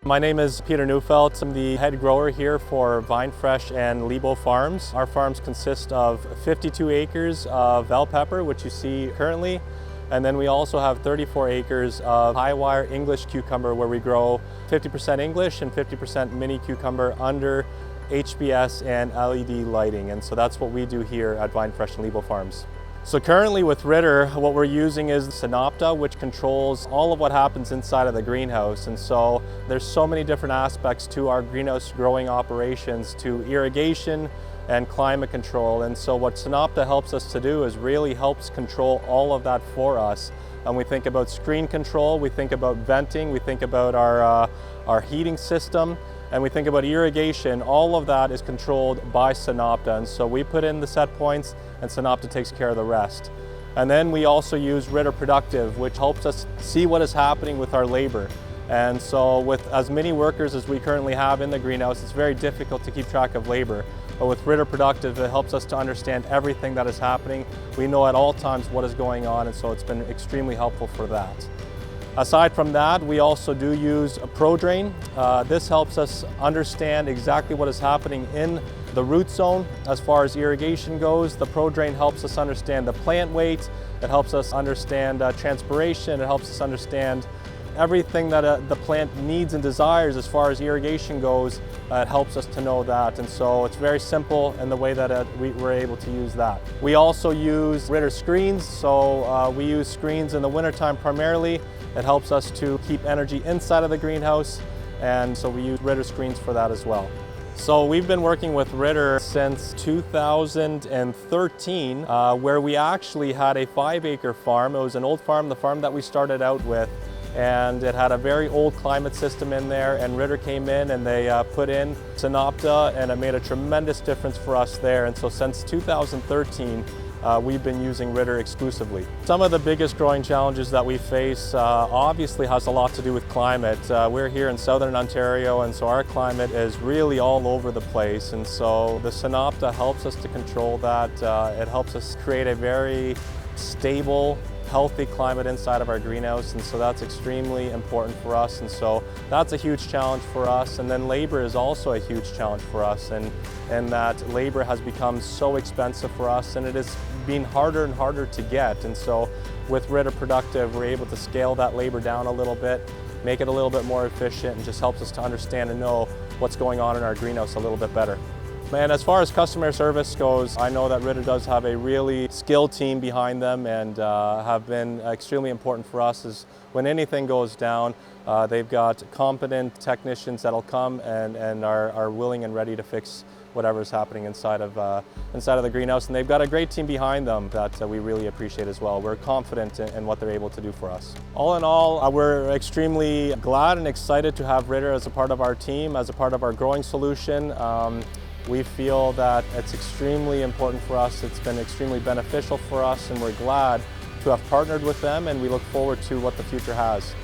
My name is Peter Neufeld. I'm the head grower here for Vinefresh and Lebo Farms. Our farms consist of 52 acres of bell pepper, which you see currently, and then we also have 34 acres of high wire English cucumber where we grow 50% English and 50% mini cucumber under HBS and LED lighting, and so that's what we do here at Vinefresh and Lebo Farms. So currently with Ridder, what we're using is Synopta, which controls all of what happens inside of the greenhouse. And so there's so many different aspects to our greenhouse growing operations, to irrigation and climate control. And so what Synopta helps us to do is really helps control all of that for us. And we think about screen control, we think about venting, we think about our heating system, and we think about irrigation. All of that is controlled by Synopta, and so we put in the set points and Synopta takes care of the rest. And then we also use Ridder Productive, which helps us see what is happening with our labor. And so with as many workers as we currently have in the greenhouse, it's very difficult to keep track of labor. But with Ridder Productive, it helps us to understand everything that is happening. We know at all times what is going on, and so it's been extremely helpful for that. Aside from that, we also do use a ProDrain. This helps us understand exactly what is happening in the root zone as far as irrigation goes. The ProDrain helps us understand the plant weight, it helps us understand transpiration, it helps us understand everything that the plant needs and desires as far as irrigation goes. It helps us to know that, and so it's very simple in the way that we're able to use that. We also use Ridder screens, so we use screens in the wintertime primarily. It helps us to keep energy inside of the greenhouse, and so we use Ridder screens for that as well. So we've been working with Ridder since 2013, where we actually had a 5-acre farm. It was an old farm, the farm that we started out with, and it had a very old climate system in there, and Ridder came in and they put in Synopta, and it made a tremendous difference for us there. And so since 2013, we've been using Ridder exclusively. Some of the biggest growing challenges that we face obviously has a lot to do with climate. We're here in southern Ontario, and so our climate is really all over the place, and so the Synopta helps us to control that. It helps us create a very stable, healthy climate inside of our greenhouse, and so that's extremely important for us, and so that's a huge challenge for us. And then labor is also a huge challenge for us, and that labor has become so expensive for us, and it is being harder and harder to get. And so with Ridder Productive, we're able to scale that labor down a little bit, make it a little bit more efficient, and just helps us to understand and know what's going on in our greenhouse a little bit better. And as far as customer service goes, I know that Ridder does have a really skilled team behind them, and have been extremely important for us. Is when anything goes down, they've got competent technicians that'll come and are willing and ready to fix whatever is happening inside of the greenhouse. And they've got a great team behind them that we really appreciate as well. We're confident in what they're able to do for us. All in all, we're extremely glad and excited to have Ridder as a part of our team, as a part of our growing solution. We feel that it's extremely important for us. It's been extremely beneficial for us, and we're glad to have partnered with them, and we look forward to what the future has.